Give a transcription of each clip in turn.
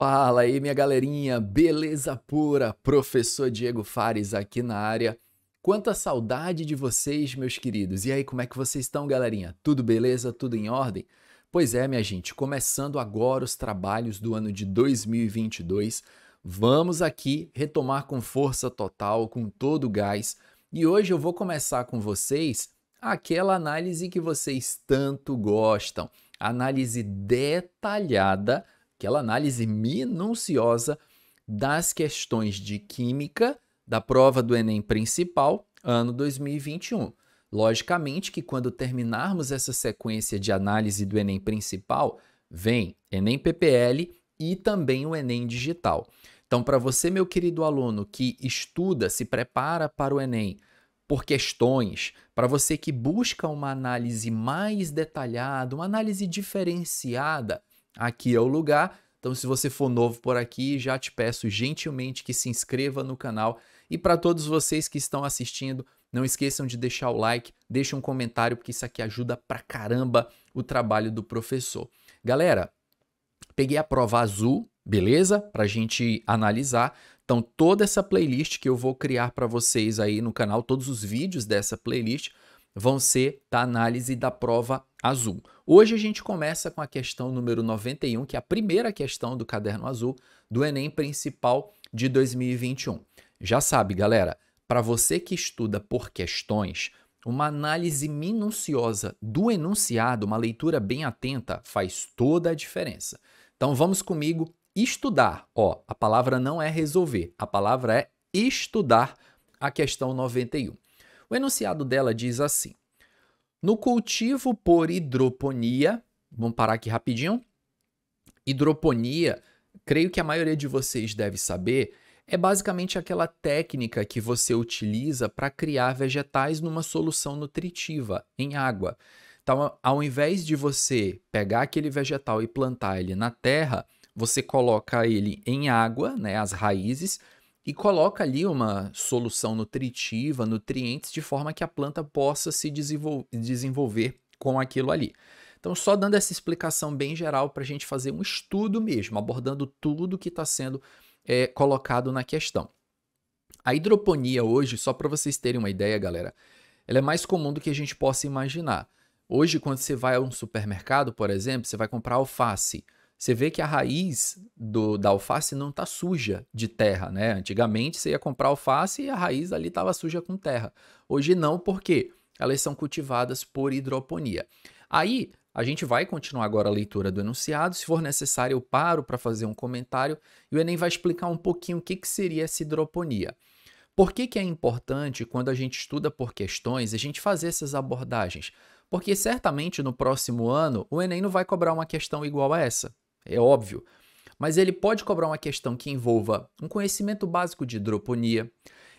Fala aí, minha galerinha, beleza pura? Professor Diego Fares aqui na área. Quanta saudade de vocês, meus queridos. E aí, como é que vocês estão, galerinha? Tudo beleza? Tudo em ordem? Pois é, minha gente, começando agora os trabalhos do ano de 2022, vamos aqui retomar com força total, com todo o gás. E hoje eu vou começar com vocês aquela análise que vocês tanto gostam, análise detalhada, aquela análise minuciosa das questões de química da prova do Enem principal, ano 2021. Logicamente que quando terminarmos essa sequência de análise do Enem principal, vem Enem PPL e também o Enem digital. Então, para você, meu querido aluno, que estuda, se prepara para o Enem por questões, para você que busca uma análise mais detalhada, uma análise diferenciada, aqui é o lugar. Então, se você for novo por aqui, já te peço gentilmente que se inscreva no canal. E para todos vocês que estão assistindo, não esqueçam de deixar o like, deixa um comentário, porque isso aqui ajuda pra caramba o trabalho do professor. Galera, peguei a prova azul, beleza? Pra gente analisar. Então, toda essa playlist que eu vou criar para vocês aí no canal, todos os vídeos dessa playlist vão ser da análise da prova azul. Hoje a gente começa com a questão número 91, que é a primeira questão do caderno azul do Enem principal de 2021. Já sabe, galera, para você que estuda por questões, uma análise minuciosa do enunciado, uma leitura bem atenta, faz toda a diferença. Então vamos comigo estudar. Ó, a palavra não é resolver, a palavra é estudar a questão 91. O enunciado dela diz assim: no cultivo por hidroponia, vamos parar aqui rapidinho. Hidroponia, creio que a maioria de vocês deve saber, é basicamente aquela técnica que você utiliza para criar vegetais numa solução nutritiva em água. Então, ao invés de você pegar aquele vegetal e plantar ele na terra, você coloca ele em água, né, as raízes, e coloca ali uma solução nutritiva, nutrientes, de forma que a planta possa se desenvolver com aquilo ali. Então, só dando essa explicação bem geral para a gente fazer um estudo mesmo, abordando tudo que está sendo colocado na questão. A hidroponia hoje, só para vocês terem uma ideia, galera, ela é mais comum do que a gente possa imaginar. Hoje, quando você vai a um supermercado, por exemplo, você vai comprar alface. Você vê que a raiz da alface não está suja de terra, né? Antigamente você ia comprar alface e a raiz ali estava suja com terra. Hoje não, porque elas são cultivadas por hidroponia. Aí a gente vai continuar agora a leitura do enunciado. Se for necessário, eu paro para fazer um comentário e o Enem vai explicar um pouquinho o que seria essa hidroponia. Por que é importante, quando a gente estuda por questões, a gente fazer essas abordagens? Porque certamente no próximo ano o Enem não vai cobrar uma questão igual a essa. É óbvio, mas ele pode cobrar uma questão que envolva um conhecimento básico de hidroponia,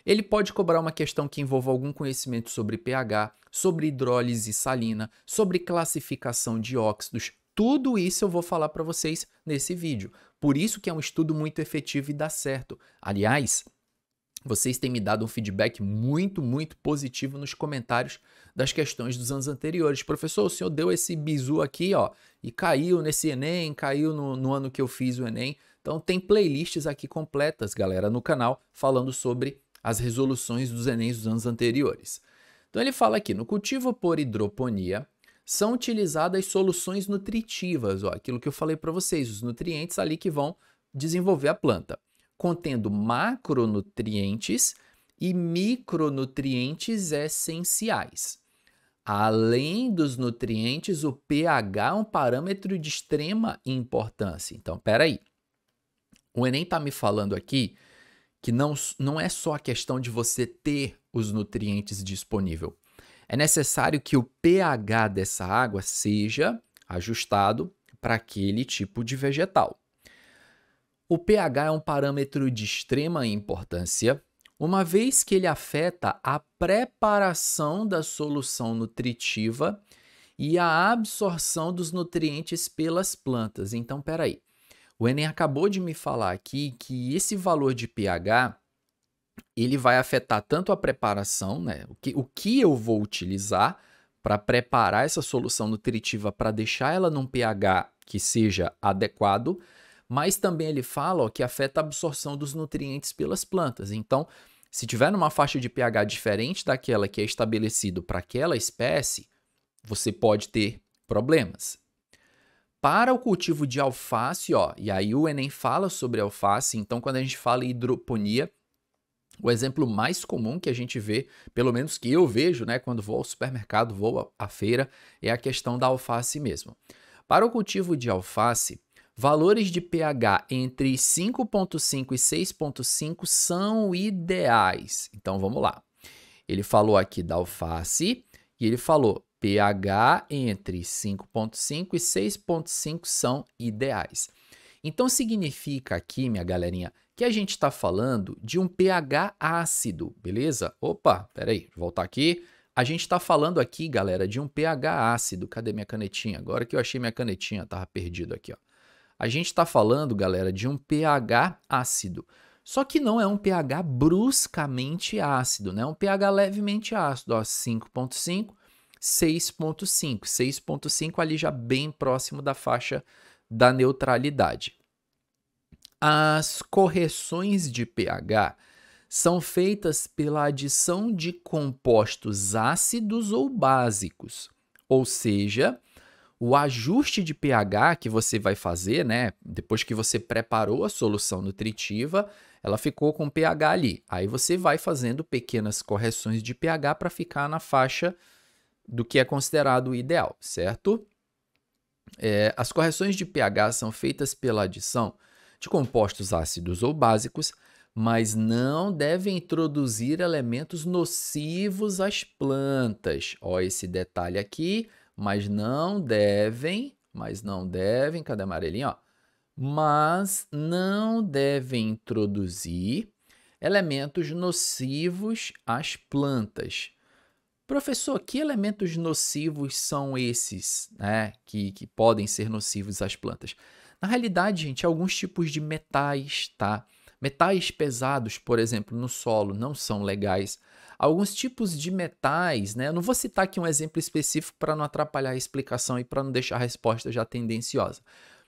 ele pode cobrar uma questão que envolva algum conhecimento sobre pH, sobre hidrólise salina, sobre classificação de óxidos. Tudo isso eu vou falar para vocês nesse vídeo. Por isso que é um estudo muito efetivo e dá certo. Aliás, vocês têm me dado um feedback muito positivo nos comentários das questões dos anos anteriores. Professor, o senhor deu esse bizu aqui, ó, e caiu nesse Enem, caiu no ano que eu fiz o Enem. Então tem playlists aqui completas, galera, no canal, falando sobre as resoluções dos Enems dos anos anteriores. Então ele fala aqui, no cultivo por hidroponia, são utilizadas soluções nutritivas, ó, aquilo que eu falei para vocês, os nutrientes ali que vão desenvolver a planta, contendo macronutrientes e micronutrientes essenciais. Além dos nutrientes, o pH é um parâmetro de extrema importância. Então, peraí. O Enem está me falando aqui que não é só a questão de você ter os nutrientes disponíveis. É necessário que o pH dessa água seja ajustado para aquele tipo de vegetal. O pH é um parâmetro de extrema importância, uma vez que ele afeta a preparação da solução nutritiva e a absorção dos nutrientes pelas plantas. Então, peraí, o Enem acabou de me falar aqui que esse valor de pH ele vai afetar tanto a preparação, né, o que eu vou utilizar para preparar essa solução nutritiva para deixar ela num pH que seja adequado, mas também ele fala, ó, que afeta a absorção dos nutrientes pelas plantas. Então, se tiver numa faixa de pH diferente daquela que é estabelecido para aquela espécie, você pode ter problemas. Para o cultivo de alface, ó, e aí o Enem fala sobre alface, então quando a gente fala em hidroponia, o exemplo mais comum que a gente vê, pelo menos que eu vejo, né, quando vou ao supermercado, vou à feira, é a questão da alface mesmo. Para o cultivo de alface, valores de pH entre 5,5 e 6,5 são ideais. Então vamos lá. Ele falou aqui da alface e ele falou pH entre 5,5 e 6,5 são ideais. Então significa aqui, minha galerinha, que a gente está falando de um pH ácido, beleza? Opa, peraí, vou voltar aqui. A gente está falando aqui, galera, de um pH ácido. Cadê minha canetinha? Agora que eu achei minha canetinha, estava perdido aqui, ó. A gente está falando, galera, de um pH ácido. Só que não é um pH bruscamente ácido, né? É um pH levemente ácido, ó, 5,5, 6,5. 6,5 ali já bem próximo da faixa da neutralidade. As correções de pH são feitas pela adição de compostos ácidos ou básicos, ou seja, o ajuste de pH que você vai fazer, né, depois que você preparou a solução nutritiva, ela ficou com pH ali. Aí você vai fazendo pequenas correções de pH para ficar na faixa do que é considerado o ideal, certo? As correções de pH são feitas pela adição de compostos ácidos ou básicos, mas não devem introduzir elementos nocivos às plantas. Ó, esse detalhe aqui, mas não devem, cadê a amarelinha? Ó? Mas não devem introduzir elementos nocivos às plantas. Professor, que elementos nocivos são esses, né, que podem ser nocivos às plantas? Na realidade, gente, alguns tipos de metais, tá? Metais pesados, por exemplo, no solo não são legais. Alguns tipos de metais, né? Eu não vou citar aqui um exemplo específico para não atrapalhar a explicação e para não deixar a resposta já tendenciosa.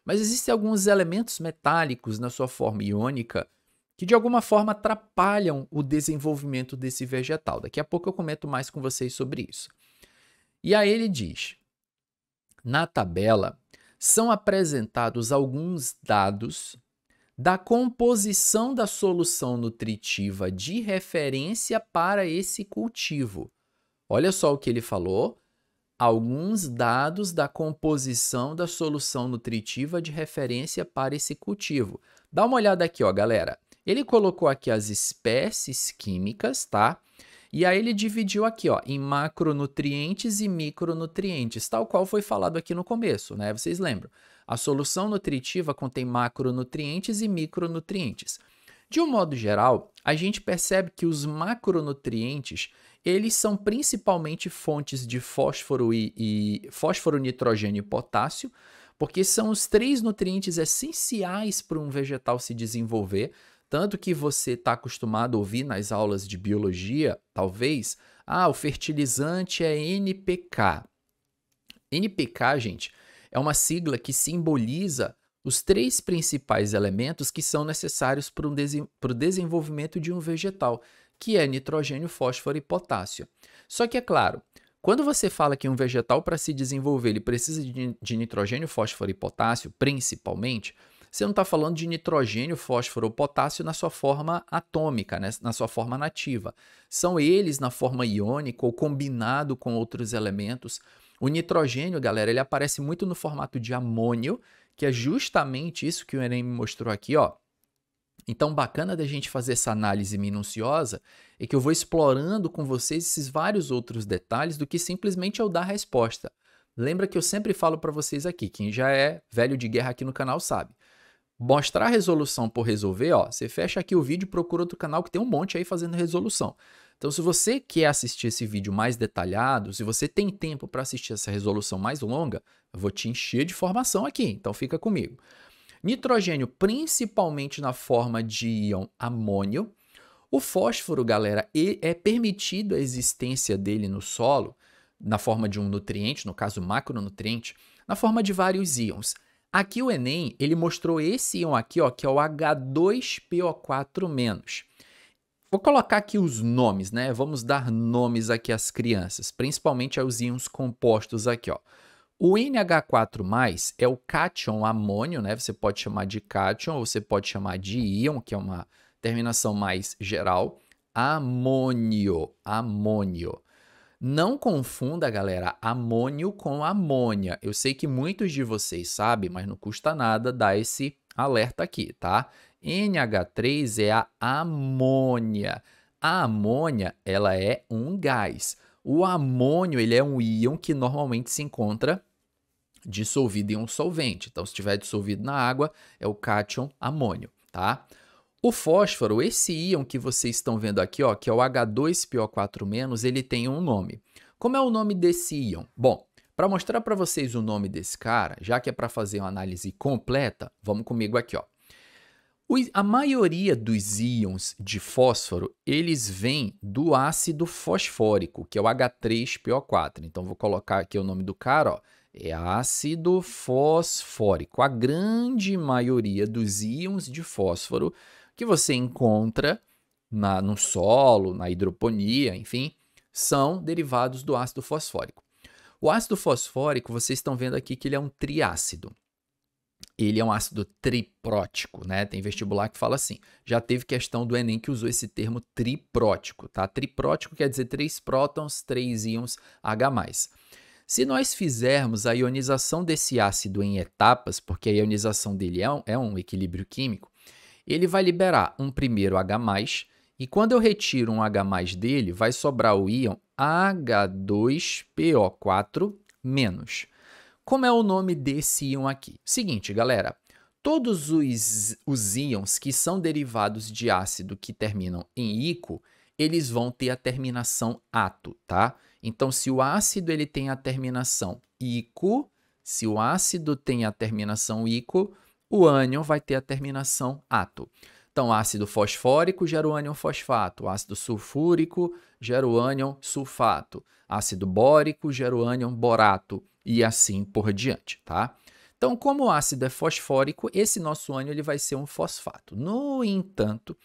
Mas existem alguns elementos metálicos na sua forma iônica que de alguma forma atrapalham o desenvolvimento desse vegetal. Daqui a pouco eu comento mais com vocês sobre isso. E aí ele diz, na tabela, são apresentados alguns dados da composição da solução nutritiva de referência para esse cultivo. Olha só o que ele falou. Alguns dados da composição da solução nutritiva de referência para esse cultivo. Dá uma olhada aqui, ó, galera. Ele colocou aqui as espécies químicas, tá? E aí ele dividiu aqui, ó, em macronutrientes e micronutrientes, tal qual foi falado aqui no começo, né? Vocês lembram? A solução nutritiva contém macronutrientes e micronutrientes. De um modo geral, a gente percebe que os macronutrientes, eles são principalmente fontes de fósforo fósforo, nitrogênio e potássio, porque são os 3 nutrientes essenciais para um vegetal se desenvolver. Tanto que você está acostumado a ouvir nas aulas de biologia, talvez, o fertilizante é NPK. NPK, gente, é uma sigla que simboliza os 3 principais elementos que são necessários para o desenvolvimento de um vegetal, que é nitrogênio, fósforo e potássio. Só que, é claro, quando você fala que um vegetal, para se desenvolver, ele precisa de nitrogênio, fósforo e potássio, principalmente, você não está falando de nitrogênio, fósforo ou potássio na sua forma atômica, né? Na sua forma nativa. São eles na forma iônica ou combinado com outros elementos. O nitrogênio, galera, ele aparece muito no formato de amônio, que é justamente isso que o Enem me mostrou aqui, ó. Então, bacana da gente fazer essa análise minuciosa é que eu vou explorando com vocês esses vários outros detalhes do que simplesmente eu dar a resposta. Lembra que eu sempre falo para vocês aqui, quem já é velho de guerra aqui no canal sabe. Mostrar resolução por resolver, ó, você fecha aqui o vídeo e procura outro canal que tem um monte aí fazendo resolução. Então, se você quer assistir esse vídeo mais detalhado, se você tem tempo para assistir essa resolução mais longa, eu vou te encher de informação aqui, então fica comigo. Nitrogênio, principalmente na forma de íon amônio. O fósforo, galera, é permitido a existência dele no solo, na forma de um nutriente, no caso macronutriente, na forma de vários íons. Aqui o Enem, ele mostrou esse íon aqui, ó, que é o H2PO4-. Vou colocar aqui os nomes, né? Vamos dar nomes aqui às crianças, principalmente aos íons compostos aqui, ó. O NH4+, é o cátion amônio, né? Você pode chamar de cátion ou você pode chamar de íon, que é uma terminação mais geral. Amônio, amônio. Não confunda, galera, amônio com amônia. Eu sei que muitos de vocês sabem, mas não custa nada dar esse alerta aqui, tá? NH3 é a amônia. A amônia, ela é um gás. O amônio, ele é um íon que normalmente se encontra dissolvido em um solvente. Então, se estiver dissolvido na água, é o cátion amônio, tá? O fósforo, esse íon que vocês estão vendo aqui, ó, que é o H2PO4-, ele tem um nome. Como é o nome desse íon? Bom, para mostrar para vocês o nome desse cara, já que é para fazer uma análise completa, vamos comigo aqui, ó. A maioria dos íons de fósforo, eles vêm do ácido fosfórico, que é o H3PO4. Então, vou colocar aqui o nome do cara, ó, é ácido fosfórico. A grande maioria dos íons de fósforo que você encontra no solo, na hidroponia, enfim, são derivados do ácido fosfórico. O ácido fosfórico, vocês estão vendo aqui que ele é um triácido. Ele é um ácido triprótico, né? Tem vestibular que fala assim. Já teve questão do Enem que usou esse termo triprótico, tá? Triprótico quer dizer 3 prótons, 3 íons H+. Se nós fizermos a ionização desse ácido em etapas, porque a ionização dele é um equilíbrio químico, ele vai liberar um primeiro H+, e quando eu retiro um H+ dele, vai sobrar o íon H2PO4-. Como é o nome desse íon aqui? Seguinte, galera, todos os íons que são derivados de ácido que terminam em ico, eles vão ter a terminação ato, tá? Então, se o ácido ele tem a terminação ico, se o ácido tem a terminação ico, o ânion vai ter a terminação ato. Então, ácido fosfórico gera o ânion fosfato, ácido sulfúrico gera o ânion sulfato, ácido bórico gera o ânion borato, e assim por diante, tá? Então, como o ácido é fosfórico, esse nosso ânion ele vai ser um fosfato. No entanto,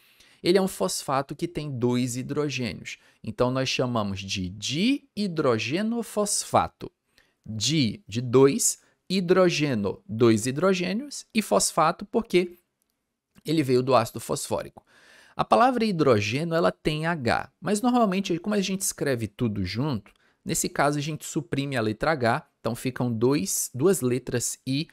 ele é um fosfato que tem 2 hidrogênios. Então, nós chamamos de dihidrogenofosfato. De 2, hidrogeno, 2 hidrogênios, e fosfato porque ele veio do ácido fosfórico. A palavra hidrogênio ela tem H, mas normalmente, como a gente escreve tudo junto, nesse caso a gente suprime a letra H, então ficam duas letras I,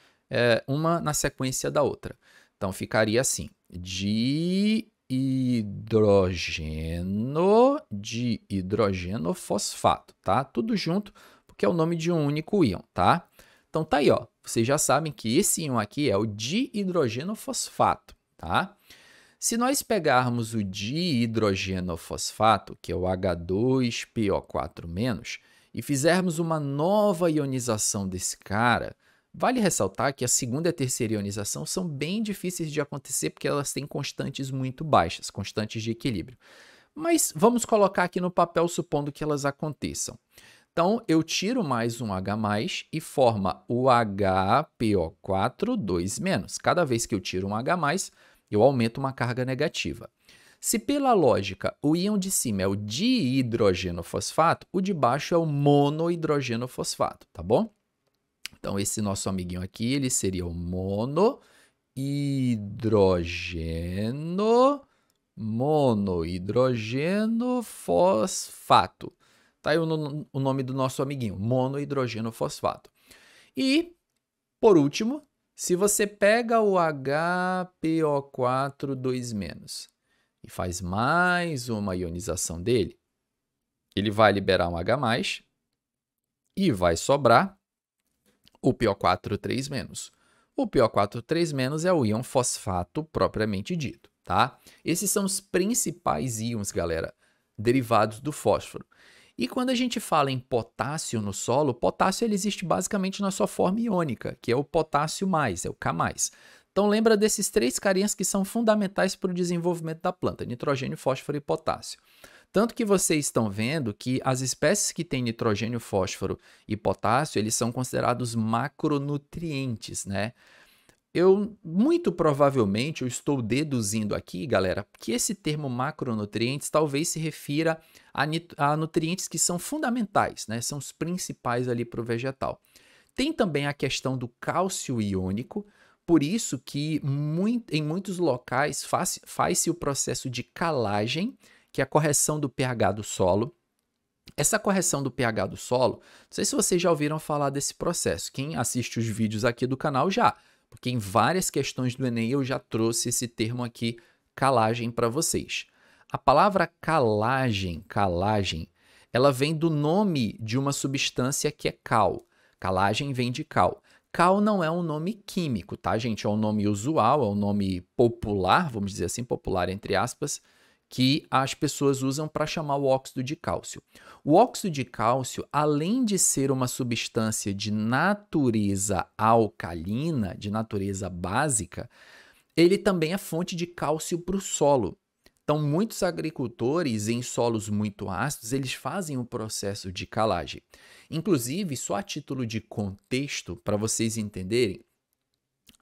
uma na sequência da outra. Então ficaria assim, dihidrogenofosfato, tá? Tudo junto, porque é o nome de um único íon, tá? Então tá aí, ó. Vocês já sabem que esse íon aqui é o dihidrogenofosfato, tá? Se nós pegarmos o dihidrogenofosfato, que é o H2PO4-, e fizermos uma nova ionização desse cara, vale ressaltar que a segunda e a terceira ionização são bem difíceis de acontecer porque elas têm constantes muito baixas, constantes de equilíbrio. Mas vamos colocar aqui no papel supondo que elas aconteçam. Então, eu tiro mais um H+, e forma o HPO4-2-. Cada vez que eu tiro um H+, eu aumento uma carga negativa. Se pela lógica o íon de cima é o dihidrogenofosfato, o de baixo é o monohidrogenofosfato, tá bom? Então, esse nosso amiguinho aqui, ele seria o monohidrogenofosfato. Tá aí o nome do nosso amiguinho, monohidrogenofosfato. E, por último, se você pega o HPO4-2- e faz mais uma ionização dele, ele vai liberar um H+, e vai sobrar o PO4-3-. O PO4-3- é o íon fosfato propriamente dito, tá? Esses são os principais íons, galera, derivados do fósforo. E quando a gente fala em potássio no solo, o potássio ele existe basicamente na sua forma iônica, que é o potássio+, é o K+. Então lembra desses 3 carinhas que são fundamentais para o desenvolvimento da planta, nitrogênio, fósforo e potássio. Tanto que vocês estão vendo que as espécies que têm nitrogênio, fósforo e potássio, eles são considerados macronutrientes, né? muito provavelmente eu estou deduzindo aqui, galera, que esse termo macronutrientes talvez se refira a nutrientes que são fundamentais, né? São os principais ali para o vegetal. Tem também a questão do cálcio iônico, por isso que em muitos locais faz-se o processo de calagem, que é a correção do pH do solo. Essa correção do pH do solo, não sei se vocês já ouviram falar desse processo. Quem assiste os vídeos aqui do canal já, porque em várias questões do Enem eu já trouxe esse termo aqui, calagem, para vocês. A palavra calagem, ela vem do nome de uma substância que é cal. Calagem vem de cal. Cal não é um nome químico, tá, gente? É um nome usual, é um nome popular, vamos dizer assim, popular entre aspas, que as pessoas usam para chamar o óxido de cálcio. O óxido de cálcio, além de ser uma substância de natureza alcalina, de natureza básica, ele também é fonte de cálcio para o solo. Então, muitos agricultores em solos muito ácidos, eles fazem o processo de calagem. Inclusive, só a título de contexto, para vocês entenderem,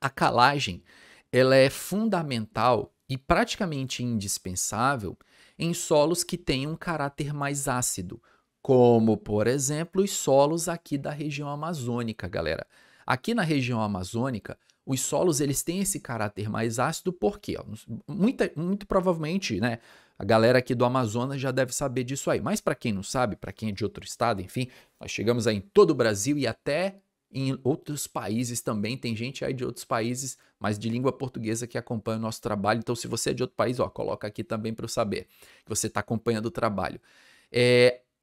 a calagem ela é fundamental e praticamente indispensável em solos que têm um caráter mais ácido, como, por exemplo, os solos aqui da região amazônica, galera. Aqui na região amazônica, os solos eles têm esse caráter mais ácido porque, ó, muito provavelmente, né, a galera aqui do Amazonas já deve saber disso aí. Mas para quem não sabe, para quem é de outro estado, enfim, nós chegamos aí em todo o Brasil e até em outros países também. Tem gente aí de outros países, mas de língua portuguesa que acompanha o nosso trabalho. Então, se você é de outro país, ó, coloca aqui também para eu saber que você está acompanhando o trabalho.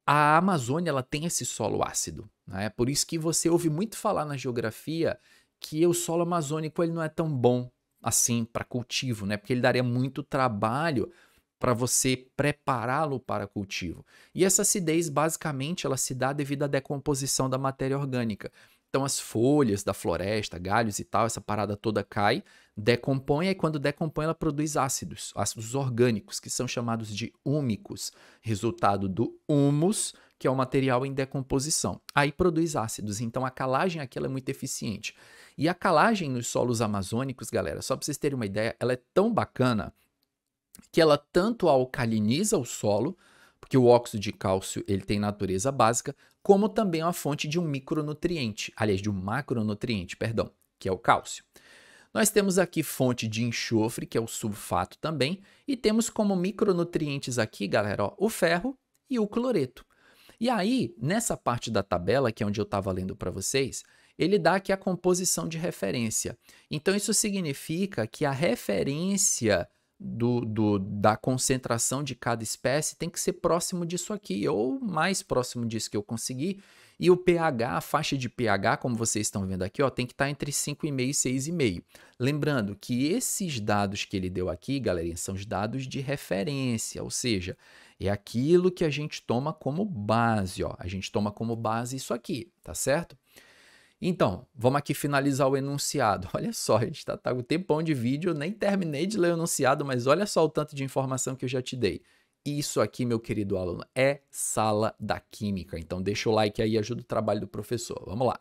A Amazônia ela tem esse solo ácido, né? Por isso que você ouve muito falar na geografia que o solo amazônico ele não é tão bom assim para cultivo, né? Porque ele daria muito trabalho para você prepará-lo para cultivo. E essa acidez, basicamente, ela se dá devido à decomposição da matéria orgânica. Então, as folhas da floresta, galhos e tal, essa parada toda cai, decompõe, e quando decompõe, ela produz ácidos orgânicos, que são chamados de húmicos, resultado do humus, que é o material em decomposição. Aí produz ácidos, então a calagem aqui ela é muito eficiente. E a calagem nos solos amazônicos, galera, só para vocês terem uma ideia, ela é tão bacana que ela tanto alcaliniza o solo, porque o óxido de cálcio ele tem natureza básica, como também é uma fonte de um micronutriente, aliás, de um macronutriente, perdão, que é o cálcio. Nós temos aqui fonte de enxofre, que é o sulfato também, e temos como micronutrientes aqui, galera, ó, o ferro e o cloreto. E aí, nessa parte da tabela, que é onde eu estava lendo para vocês, ele dá aqui a composição de referência. Então, isso significa que a referência da concentração de cada espécie tem que ser próximo disso aqui, ou mais próximo disso que eu consegui. E o pH, a faixa de pH, como vocês estão vendo aqui, ó, tem que estar entre 5,5 e 6,5. Lembrando que esses dados que ele deu aqui, galerinha, são os dados de referência, ou seja, é aquilo que a gente toma como base, ó. A gente toma como base isso aqui, tá certo? Então, vamos aqui finalizar o enunciado. Olha só, a gente tá com um tempão de vídeo, eu nem terminei de ler o enunciado, mas olha só o tanto de informação que eu já te dei. Isso aqui, meu querido aluno, é sala da química. Então, deixa o like aí e ajuda o trabalho do professor. Vamos lá.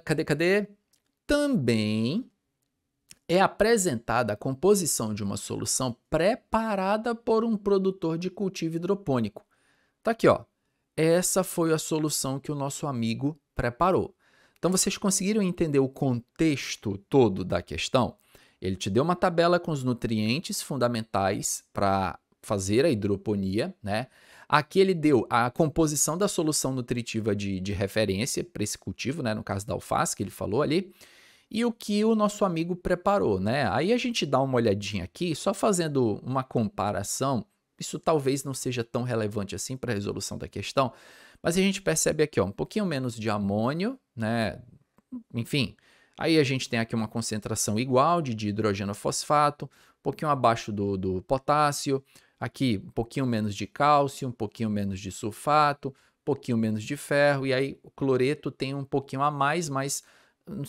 Cadê? Também é apresentada a composição de uma solução preparada por um produtor de cultivo hidropônico. Tá aqui, ó. Essa foi a solução que o nosso amigo preparou. Então, vocês conseguiram entender o contexto todo da questão? Ele te deu uma tabela com os nutrientes fundamentais para fazer a hidroponia, né? Aqui ele deu a composição da solução nutritiva de referência para esse cultivo, né? No caso da alface, que ele falou ali. E o que o nosso amigo preparou, né? Aí a gente dá uma olhadinha aqui, só fazendo uma comparação. Isso talvez não seja tão relevante assim para a resolução da questão, mas a gente percebe aqui, ó, um pouquinho menos de amônio, né? Enfim, aí a gente tem aqui uma concentração igual de hidrogênio fosfato, um pouquinho abaixo do potássio, aqui um pouquinho menos de cálcio, um pouquinho menos de sulfato, um pouquinho menos de ferro, e aí o cloreto tem um pouquinho a mais, mas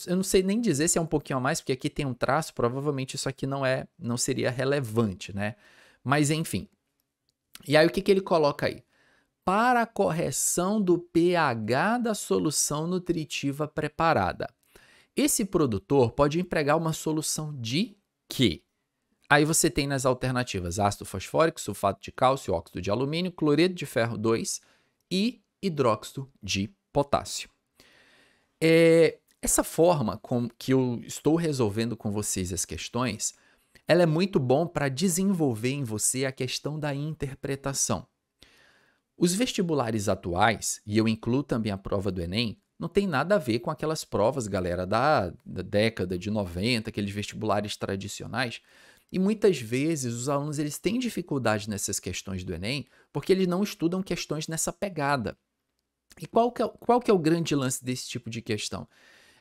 eu não sei nem dizer se é um pouquinho a mais, porque aqui tem um traço, provavelmente isso aqui não seria relevante, né? Mas enfim. E aí o que ele coloca aí? Para a correção do pH da solução nutritiva preparada. Esse produtor pode empregar uma solução de quê? Aí você tem nas alternativas ácido fosfórico, sulfato de cálcio, óxido de alumínio, cloreto de ferro 2 e hidróxido de potássio. Essa forma com que eu estou resolvendo com vocês as questões, ela é muito bom para desenvolver em você a questão da interpretação. Os vestibulares atuais, e eu incluo também a prova do Enem, não tem nada a ver com aquelas provas, galera, da década de 90, aqueles vestibulares tradicionais. E muitas vezes os alunos eles têm dificuldade nessas questões do Enem porque eles não estudam questões nessa pegada. E qual que é o grande lance desse tipo de questão?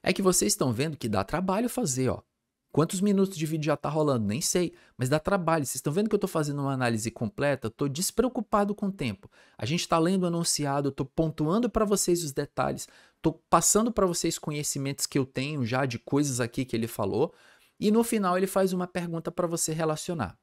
É que vocês estão vendo que dá trabalho fazer, ó. Quantos minutos de vídeo já está rolando? Nem sei, mas dá trabalho. Vocês estão vendo que eu estou fazendo uma análise completa? Estou despreocupado com o tempo. A gente está lendo o enunciado, estou pontuando para vocês os detalhes, estou passando para vocês conhecimentos que eu tenho já de coisas aqui que ele falou, e no final ele faz uma pergunta para você relacionar.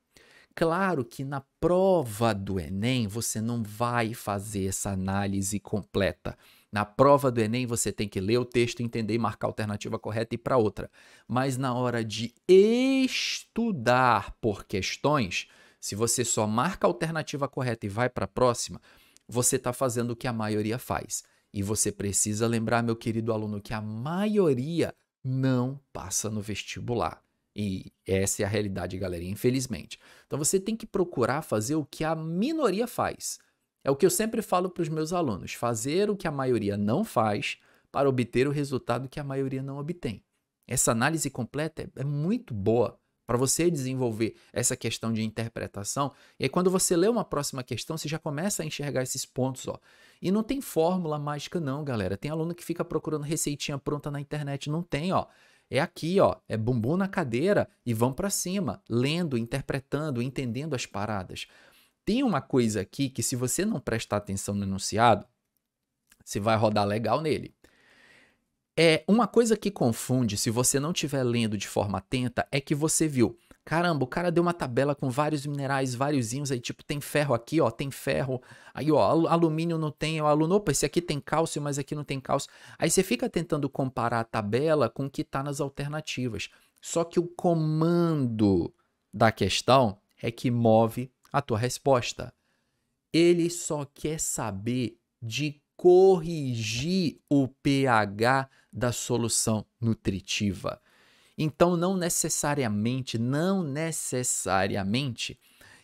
Claro que na prova do Enem você não vai fazer essa análise completa. Na prova do Enem você tem que ler o texto, entender e marcar a alternativa correta e ir para outra. Mas na hora de estudar por questões, se você só marca a alternativa correta e vai para a próxima, você está fazendo o que a maioria faz. E você precisa lembrar, meu querido aluno, que a maioria não passa no vestibular. E essa é a realidade, galerinha, infelizmente. Então você tem que procurar fazer o que a minoria faz. É o que eu sempre falo para os meus alunos, fazer o que a maioria não faz para obter o resultado que a maioria não obtém. Essa análise completa é muito boa para você desenvolver essa questão de interpretação. E aí quando você lê uma próxima questão, você já começa a enxergar esses pontos, ó. E não tem fórmula mágica não, galera. Tem aluno que fica procurando receitinha pronta na internet, não tem, ó. É aqui, ó, é bumbum na cadeira e vão para cima, lendo, interpretando, entendendo as paradas. Tem uma coisa aqui que se você não prestar atenção no enunciado, você vai rodar legal nele. Uma coisa que confunde, se você não estiver lendo de forma atenta, é que você viu, caramba, o cara deu uma tabela com vários minerais, vários íons, aí tipo tem ferro aqui, ó, tem ferro, aí ó, alumínio não tem, o aluno, opa, esse aqui tem cálcio, mas aqui não tem cálcio. Aí você fica tentando comparar a tabela com o que está nas alternativas. Só que o comando da questão é que move a tua resposta. Ele só quer saber de corrigir o pH da solução nutritiva. Então, não necessariamente,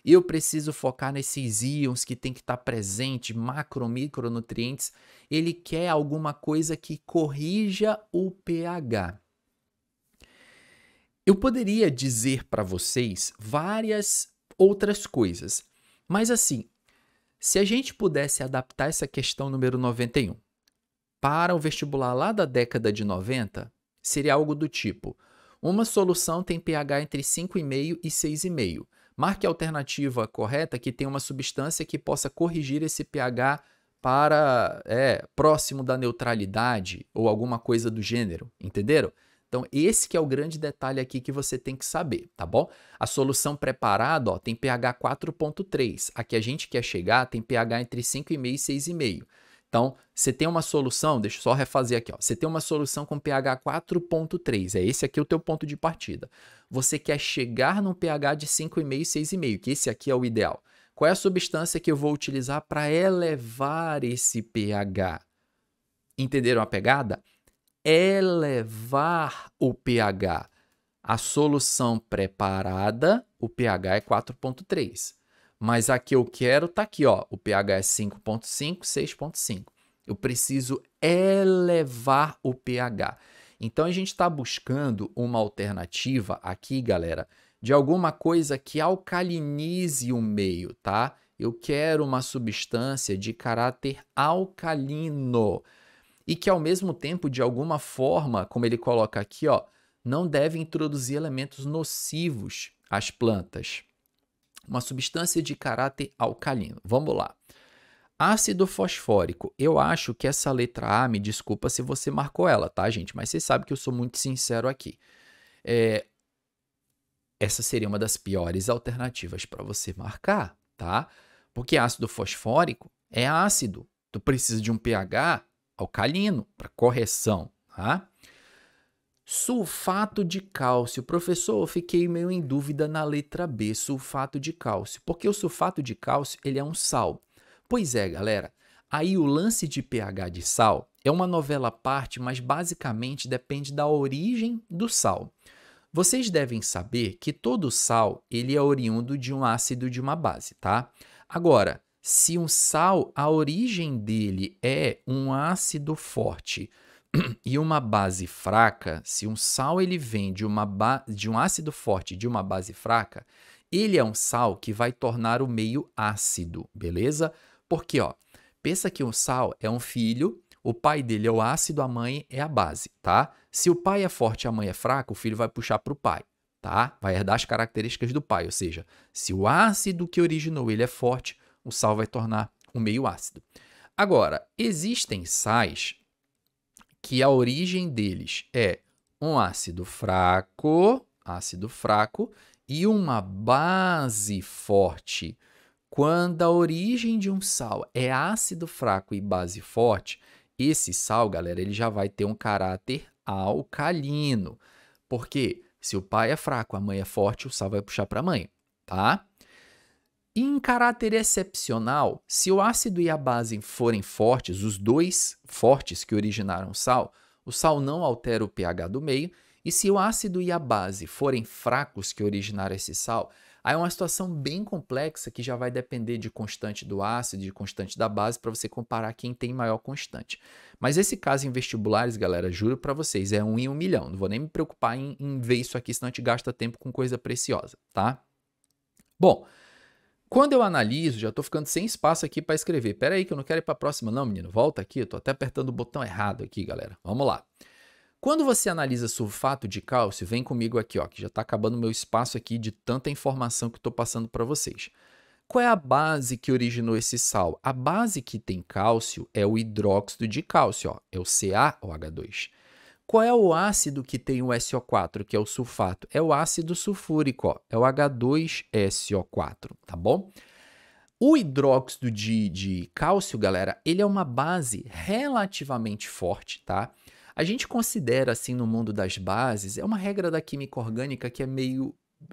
eu preciso focar nesses íons que tem que estar presente, macro, micronutrientes. Ele quer alguma coisa que corrija o pH. Eu poderia dizer para vocês várias outras coisas, mas assim, se a gente pudesse adaptar essa questão número 91 para o vestibular lá da década de 90, seria algo do tipo: uma solução tem pH entre 5,5 e 6,5. Marque a alternativa correta que tem uma substância que possa corrigir esse pH para próximo da neutralidade ou alguma coisa do gênero, entenderam? Então, esse que é o grande detalhe aqui que você tem que saber, tá bom? A solução preparada, ó, tem pH 4,3. A que a gente quer chegar tem pH entre 5,5 e 6,5. Então, você tem uma solução, deixa eu só refazer aqui, ó. Você tem uma solução com pH 4,3. É esse aqui o teu ponto de partida. Você quer chegar num pH de 5,5 e 6,5, que esse aqui é o ideal. Qual é a substância que eu vou utilizar para elevar esse pH? Entenderam a pegada? Elevar o pH. A solução preparada, o pH é 4,3. Mas a que eu quero está aqui, ó. O pH é 5,5, 6,5. Eu preciso elevar o pH. Então a gente está buscando uma alternativa aqui, galera, de alguma coisa que alcalinize o meio, tá? Eu quero uma substância de caráter alcalino. E que ao mesmo tempo, de alguma forma, como ele coloca aqui, ó, não deve introduzir elementos nocivos às plantas. Uma substância de caráter alcalino. Vamos lá. Ácido fosfórico. Eu acho que essa letra A, me desculpa se você marcou ela, tá, gente? Mas você sabe que eu sou muito sincero aqui. Essa seria uma das piores alternativas para você marcar, tá? Porque ácido fosfórico é ácido. Tu precisa de um pH alcalino para correção, tá? Sulfato de cálcio. Professor, eu fiquei meio em dúvida na letra B, sulfato de cálcio. Porque o sulfato de cálcio, ele é um sal. Pois é, galera. Aí o lance de pH de sal é uma novela à parte, mas basicamente depende da origem do sal. Vocês devem saber que todo sal, ele é oriundo de um ácido de uma base, tá? Agora, se um sal, a origem dele é um ácido forte e uma base fraca, se um sal ele vem de um ácido forte e de uma base fraca, ele é um sal que vai tornar o meio ácido, beleza? Porque, ó, pensa que um sal é um filho, o pai dele é o ácido, a mãe é a base, tá? Se o pai é forte e a mãe é fraca, o filho vai puxar para o pai, tá? Vai herdar as características do pai, ou seja, se o ácido que originou ele é forte, o sal vai tornar o meio ácido. Agora, existem sais que a origem deles é um ácido fraco e uma base forte. Quando a origem de um sal é ácido fraco e base forte, esse sal, galera, ele já vai ter um caráter alcalino. Porque se o pai é fraco, a mãe é forte, o sal vai puxar para a mãe, tá? Em caráter excepcional, se o ácido e a base forem fortes, os dois fortes que originaram o sal não altera o pH do meio, e se o ácido e a base forem fracos que originaram esse sal, aí é uma situação bem complexa que já vai depender de constante do ácido e de constante da base para você comparar quem tem maior constante. Mas esse caso em vestibulares, galera, juro para vocês, é 1 em 1 milhão. Não vou nem me preocupar em ver isso aqui, senão a gente gasta tempo com coisa preciosa, tá? Bom, quando eu analiso, já estou ficando sem espaço aqui para escrever. Espera aí que eu não quero ir para a próxima não, menino. Volta aqui, eu estou até apertando o botão errado aqui, galera. Vamos lá. Quando você analisa sulfato de cálcio, vem comigo aqui, ó, que já está acabando o meu espaço aqui de tanta informação que estou passando para vocês. Qual é a base que originou esse sal? A base que tem cálcio é o hidróxido de cálcio, ó, é o CaOH2. Qual é o ácido que tem o SO4, que é o sulfato? É o ácido sulfúrico, ó, é o H2SO4, tá bom? O hidróxido de cálcio, galera, ele é uma base relativamente forte, tá? A gente considera, assim, no mundo das bases, é uma regra da química orgânica que é meio...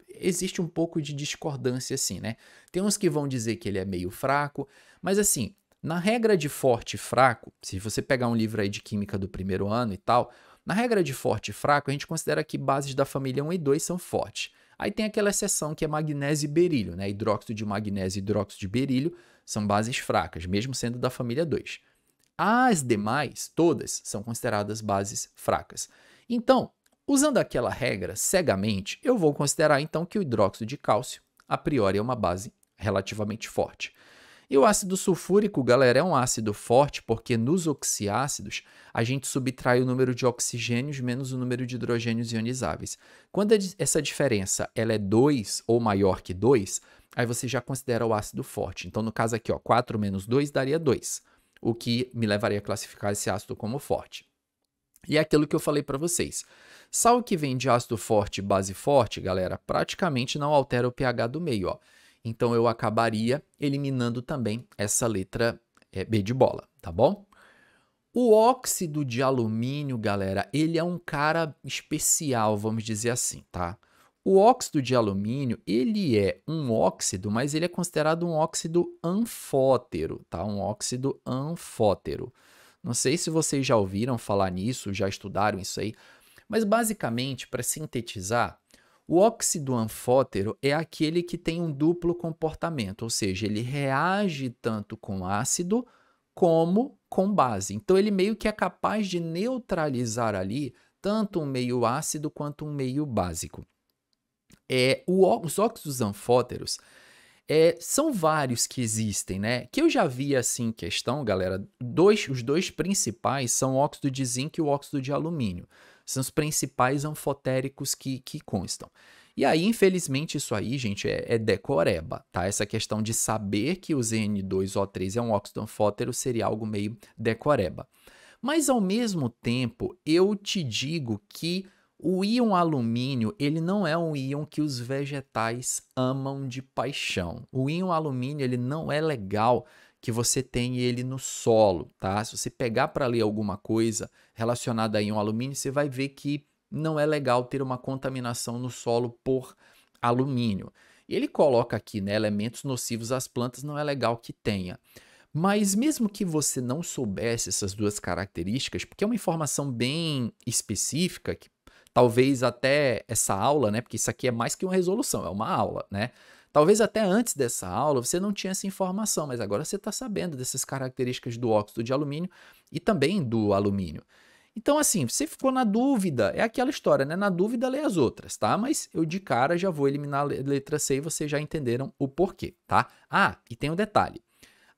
Existe um pouco de discordância, assim, né? Tem uns que vão dizer que ele é meio fraco, mas, assim, na regra de forte e fraco, se você pegar um livro aí de química do primeiro ano e tal, na regra de forte e fraco, a gente considera que bases da família 1 e 2 são fortes. Aí tem aquela exceção que é magnésio e berílio, né? Hidróxido de magnésio e hidróxido de berílio são bases fracas, mesmo sendo da família 2. As demais, todas, são consideradas bases fracas. Então, usando aquela regra cegamente, eu vou considerar então que o hidróxido de cálcio, a priori, é uma base relativamente forte. E o ácido sulfúrico, galera, é um ácido forte porque nos oxiácidos a gente subtrai o número de oxigênios menos o número de hidrogênios ionizáveis. Quando essa diferença ela é 2 ou maior que 2, aí você já considera o ácido forte. Então, no caso aqui, ó, 4 menos 2 daria 2, o que me levaria a classificar esse ácido como forte. E é aquilo que eu falei para vocês. Sal que vem de ácido forte e base forte, galera, praticamente não altera o pH do meio, ó. Então, eu acabaria eliminando também essa letra B de bola, tá bom? O óxido de alumínio, galera, ele é um cara especial, vamos dizer assim, tá? O óxido de alumínio, ele é um óxido, mas ele é considerado um óxido anfótero, tá? Um óxido anfótero. Não sei se vocês já ouviram falar nisso, já estudaram isso aí, mas basicamente, para sintetizar, o óxido anfótero é aquele que tem um duplo comportamento, ou seja, ele reage tanto com ácido como com base. Então, ele meio que é capaz de neutralizar ali tanto um meio ácido quanto um meio básico. Os óxidos anfóteros são vários que existem, né? Que eu já vi assim em questão, galera, os dois principais são o óxido de zinco e o óxido de alumínio. São os principais anfotéricos que constam. E aí, infelizmente, isso aí, gente, é decoreba, tá? Essa questão de saber que o Zn2O3 é um óxido anfótero seria algo meio decoreba. Mas, ao mesmo tempo, eu te digo que o íon alumínio, ele não é um íon que os vegetais amam de paixão. O íon alumínio, ele não é legal que você tenha ele no solo, tá? Se você pegar para ler alguma coisa relacionada a íon alumínio, você vai ver que não é legal ter uma contaminação no solo por alumínio. E ele coloca aqui, né, elementos nocivos às plantas, não é legal que tenha. Mas mesmo que você não soubesse essas duas características, porque é uma informação bem específica, que talvez até essa aula, né, porque isso aqui é mais que uma resolução, é uma aula, né? Talvez até antes dessa aula você não tinha essa informação, mas agora você está sabendo dessas características do óxido de alumínio e também do alumínio. Então, assim, você ficou na dúvida, é aquela história, né? Na dúvida, lê as outras, tá? Mas eu de cara já vou eliminar a letra C e vocês já entenderam o porquê, tá? Ah, e tem um detalhe.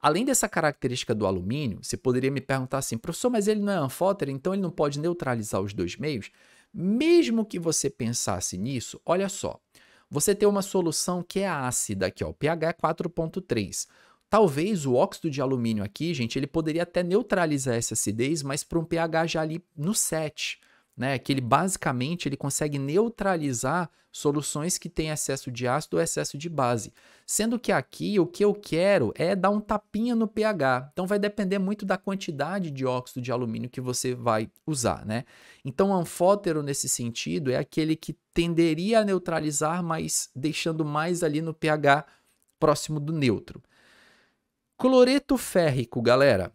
Além dessa característica do alumínio, você poderia me perguntar assim, professor, mas ele não é anfótero, então ele não pode neutralizar os dois meios? Mesmo que você pensasse nisso, olha só, você tem uma solução que é ácida aqui, ó, o pH é 4,3. Talvez o óxido de alumínio aqui, gente, ele poderia até neutralizar essa acidez, mas para um pH já ali no 7, né? Que ele basicamente ele consegue neutralizar soluções que têm excesso de ácido ou excesso de base. Sendo que aqui o que eu quero é dar um tapinha no pH. Então vai depender muito da quantidade de óxido de alumínio que você vai usar, né? Então anfótero nesse sentido é aquele que tenderia a neutralizar, mas deixando mais ali no pH próximo do neutro. Cloreto férrico, galera,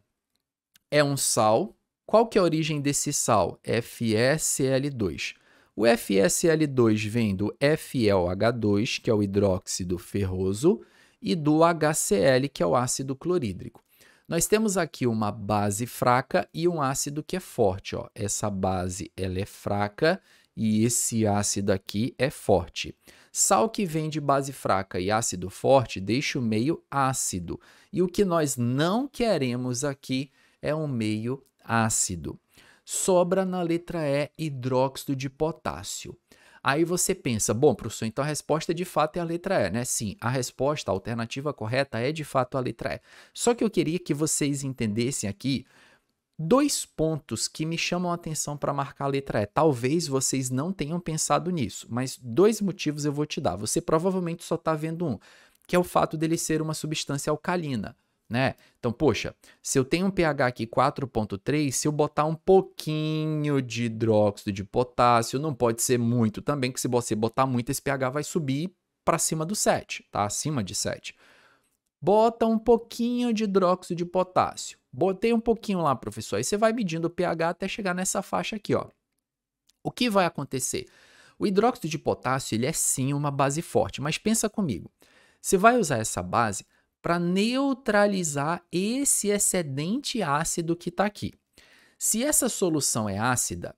é um sal. Qual que é a origem desse sal? FeSL2. O FeSL2 vem do FeOH2, que é o hidróxido ferroso, e do HCl, que é o ácido clorídrico. Nós temos aqui uma base fraca e um ácido que é forte. Ó. Essa base ela é fraca e esse ácido aqui é forte. Sal que vem de base fraca e ácido forte deixa o meio ácido. E o que nós não queremos aqui é um meio ácido. Sobra na letra E, hidróxido de potássio. Aí você pensa, bom, professor, então a resposta de fato é a letra E, né? Sim, a resposta, a alternativa correta é de fato a letra E. Só que eu queria que vocês entendessem aqui dois pontos que me chamam a atenção para marcar a letra E. Talvez vocês não tenham pensado nisso, mas dois motivos eu vou te dar. Você provavelmente só está vendo um, que é o fato dele ser uma substância alcalina, né? Então, poxa, se eu tenho um pH aqui 4,3, se eu botar um pouquinho de hidróxido de potássio, não pode ser muito também, que se você botar muito, esse pH vai subir para cima do 7, tá? Acima de 7. Bota um pouquinho de hidróxido de potássio. Botei um pouquinho lá, professor. Aí você vai medindo o pH até chegar nessa faixa aqui, ó. O que vai acontecer? O hidróxido de potássio, ele é sim uma base forte, mas pensa comigo. Você vai usar essa base para neutralizar esse excedente ácido que está aqui. Se essa solução é ácida,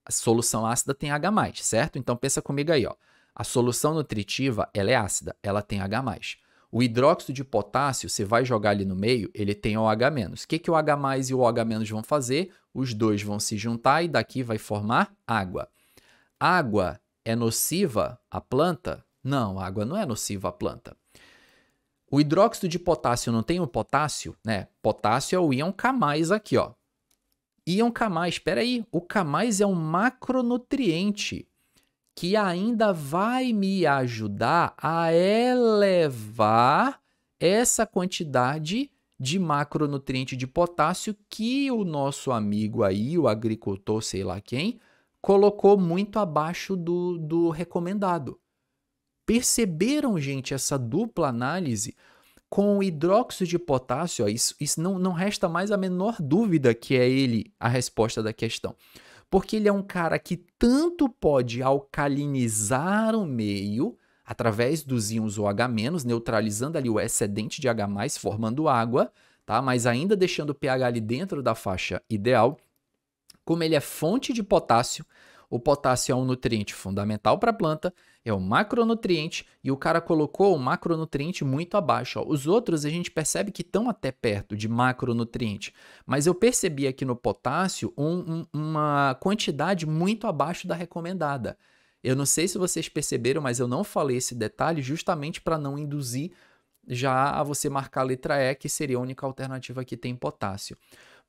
a solução ácida tem H+, certo? Então pensa comigo aí, ó. A solução nutritiva, ela é ácida, ela tem H+. O hidróxido de potássio, você vai jogar ali no meio, ele tem OH-. O que o H+ e o OH- vão fazer? Os dois vão se juntar e daqui vai formar água. Água é nociva à planta? Não, água não é nociva à planta. O hidróxido de potássio não tem o potássio, né? Potássio é o íon K+, aqui, ó. Íon K+, espera aí, o K+ é um macronutriente que ainda vai me ajudar a elevar essa quantidade de macronutriente de potássio que o nosso amigo aí, o agricultor, sei lá quem, colocou muito abaixo do recomendado. Perceberam, gente, essa dupla análise? Com o hidróxido de potássio, ó, isso não resta mais a menor dúvida que é ele a resposta da questão. Porque ele é um cara que tanto pode alcalinizar o meio, através dos íons OH-, neutralizando ali o excedente de H+, formando água, tá? Mas ainda deixando o pH ali dentro da faixa ideal. Como ele é fonte de potássio, o potássio é um nutriente fundamental para a planta, é um macronutriente e o cara colocou um macronutriente muito abaixo. Ó. Os outros a gente percebe que estão até perto de macronutriente, mas eu percebi aqui no potássio uma quantidade muito abaixo da recomendada. Eu não sei se vocês perceberam, mas eu não falei esse detalhe justamente para não induzir já a você marcar a letra E, que seria a única alternativa que tem potássio.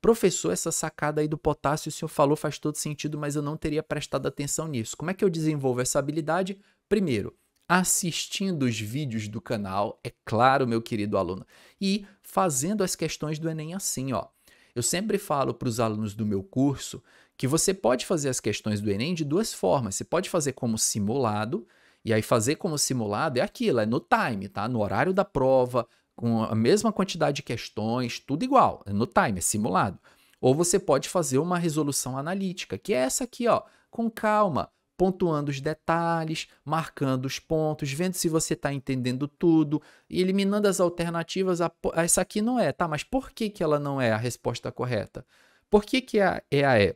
Professor, essa sacada aí do potássio, o senhor falou, faz todo sentido, mas eu não teria prestado atenção nisso. Como é que eu desenvolvo essa habilidade? Primeiro, assistindo os vídeos do canal, é claro, meu querido aluno, e fazendo as questões do Enem assim, ó. Eu sempre falo para os alunos do meu curso que você pode fazer as questões do Enem de duas formas. Você pode fazer como simulado, e aí fazer como simulado é aquilo, é no time, tá? No horário da prova, com a mesma quantidade de questões, tudo igual, é no time, é simulado. Ou você pode fazer uma resolução analítica, que é essa aqui, ó, com calma, pontuando os detalhes, marcando os pontos, vendo se você está entendendo tudo, eliminando as alternativas. Essa aqui não é, tá? Mas por que que ela não é a resposta correta? Por que que é a E?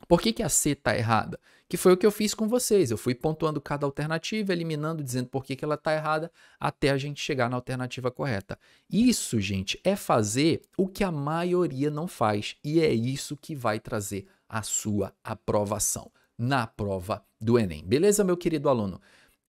Por que que a C está errada? Que foi o que eu fiz com vocês. Eu fui pontuando cada alternativa, eliminando, dizendo por que que ela está errada, até a gente chegar na alternativa correta. Isso, gente, é fazer o que a maioria não faz. E é isso que vai trazer a sua aprovação na prova do Enem. Beleza, meu querido aluno?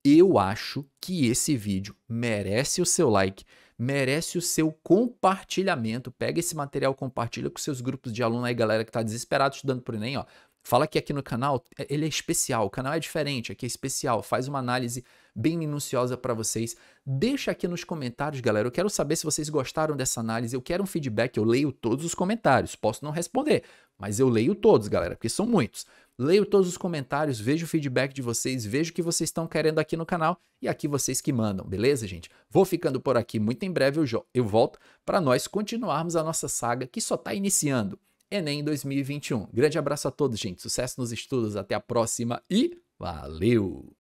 Eu acho que esse vídeo merece o seu like, merece o seu compartilhamento. Pega esse material, compartilha com seus grupos de alunos aí, galera que está desesperado estudando por Enem, ó. Fala que aqui no canal ele é especial, o canal é diferente, aqui é especial, faz uma análise bem minuciosa para vocês. Deixa aqui nos comentários, galera, eu quero saber se vocês gostaram dessa análise, eu quero um feedback, eu leio todos os comentários, posso não responder, mas eu leio todos, galera, porque são muitos. Leio todos os comentários, vejo o feedback de vocês, vejo o que vocês estão querendo aqui no canal e aqui vocês que mandam, beleza, gente? Vou ficando por aqui, muito em breve eu volto para nós continuarmos a nossa saga que só está iniciando. Enem 2021. Grande abraço a todos, gente. Sucesso nos estudos, até a próxima e valeu!